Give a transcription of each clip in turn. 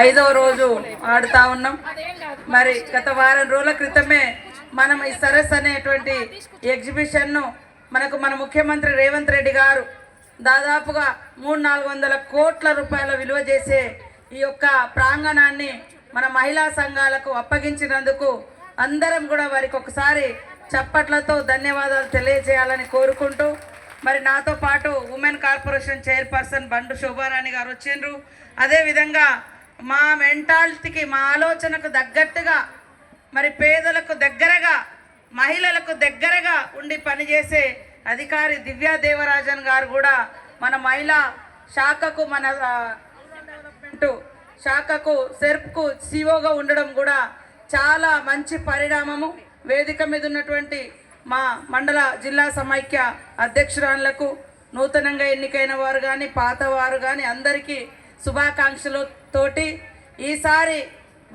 ఐదో రోజు ఆడుతా ఉన్నాం. మరి గత వారం రోజుల క్రితమే మనం ఈ సరస్ అనేటువంటి ఎగ్జిబిషన్ను మన ముఖ్యమంత్రి రేవంత్ రెడ్డి గారు దాదాపుగా 300-400 కోట్ల రూపాయల విలువ చేసే ఈ యొక్క ప్రాంగణాన్ని మన మహిళా సంఘాలకు అప్పగించినందుకు అందరం కూడా వారికి ఒకసారి చప్పట్లతో ధన్యవాదాలు తెలియజేయాలని కోరుకుంటూ, మరి నాతో పాటు ఉమెన్ కార్పొరేషన్ చైర్పర్సన్ బండు శోభారాణి గారు వచ్చిండ్రు. అదేవిధంగా మా మెంటాలిటీకి, మా ఆలోచనకు తగ్గట్టుగా మరి పేదలకు దగ్గరగా, మహిళలకు దగ్గరగా ఉండి పనిచేసే అధికారి దివ్యా దేవరాజన్ గారు కూడా మన మహిళా శాఖకు, మన శాఖకు సెర్ప్కు సిఓగా ఉండడం కూడా చాలా మంచి పరిణామము. వేదిక మీద ఉన్నటువంటి మా మండల జిల్లా సమైక్య అధ్యక్షురాళ్లకు, నూతనంగా ఎన్నికైన వారు కానీ పాతవారు కానీ అందరికీ శుభాకాంక్షలతోటి ఈసారి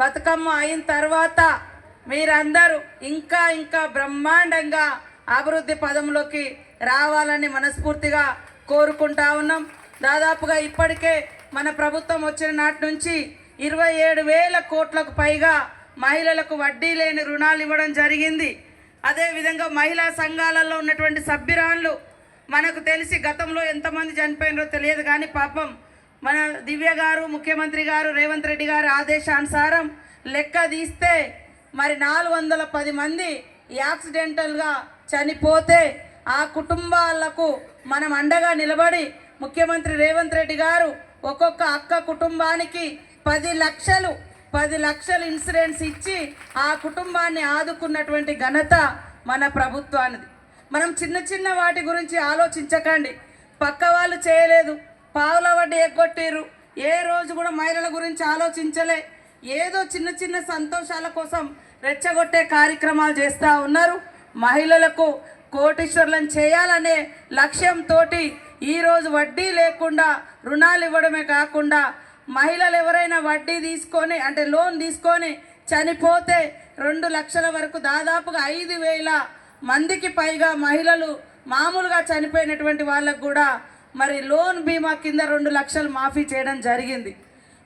బతుకమ్మ అయిన తర్వాత మీరందరూ ఇంకా ఇంకా బ్రహ్మాండంగా అభివృద్ధి పదంలోకి రావాలని మనస్ఫూర్తిగా కోరుకుంటా ఉన్నాం. దాదాపుగా ఇప్పటికే మన ప్రభుత్వం వచ్చిన నాటి నుంచి 27,000 కోట్లకు పైగా మహిళలకు వడ్డీ లేని రుణాలు ఇవ్వడం జరిగింది. అదేవిధంగా మహిళా సంఘాలలో ఉన్నటువంటి సభ్యురాళ్ళు మనకు తెలిసి గతంలో ఎంతమంది చనిపోయినారో తెలియదు కానీ పాపం మన దివ్య గారు, ముఖ్యమంత్రి గారు రేవంత్ రెడ్డి గారి ఆదేశానుసారం లెక్క తీస్తే మరి 410 మంది యాక్సిడెంటల్గా చనిపోతే ఆ కుటుంబాలకు మనం అండగా నిలబడి ముఖ్యమంత్రి రేవంత్ రెడ్డి గారు ఒక్కొక్క అక్క కుటుంబానికి 10 లక్షలు ఇన్సూరెన్స్ ఇచ్చి ఆ కుటుంబాన్ని ఆదుకున్నటువంటి ఘనత మన ప్రభుత్వానిది. మనం చిన్న చిన్న వాటి గురించి ఆలోచించకండి. పక్క వాళ్ళు చేయలేదు, పావుల వడ్డీ ఎగ్గొట్టిర్రు, ఏ రోజు కూడా మహిళల గురించి ఆలోచించలే. ఏదో చిన్న చిన్న సంతోషాల కోసం రెచ్చగొట్టే కార్యక్రమాలు చేస్తూ ఉన్నారు. మహిళలకు కోటీశ్వర్లను చేయాలనే లక్ష్యంతో ఈరోజు వడ్డీ లేకుండా రుణాలు ఇవ్వడమే కాకుండా మహిళలు ఎవరైనా వడ్డీ తీసుకొని అంటే లోన్ తీసుకొని చనిపోతే 2 లక్షల వరకు దాదాపుగా 5,000 మందికి పైగా మహిళలు మామూలుగా చనిపోయినటువంటి వాళ్ళకు కూడా మరి లోన్ బీమా కింద 2 లక్షలు మాఫీ చేయడం జరిగింది.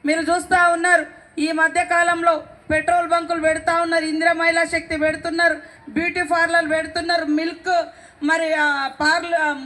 మీరు చూస్తూ ఉన్నారు, ఈ మధ్యకాలంలో పెట్రోల్ బంకులు పెడతా ఉన్నారు, ఇందిరా మహిళా శక్తి పెడుతున్నారు, బ్యూటీ పార్లర్లు పెడుతున్నారు, మిల్క్ పార్లర్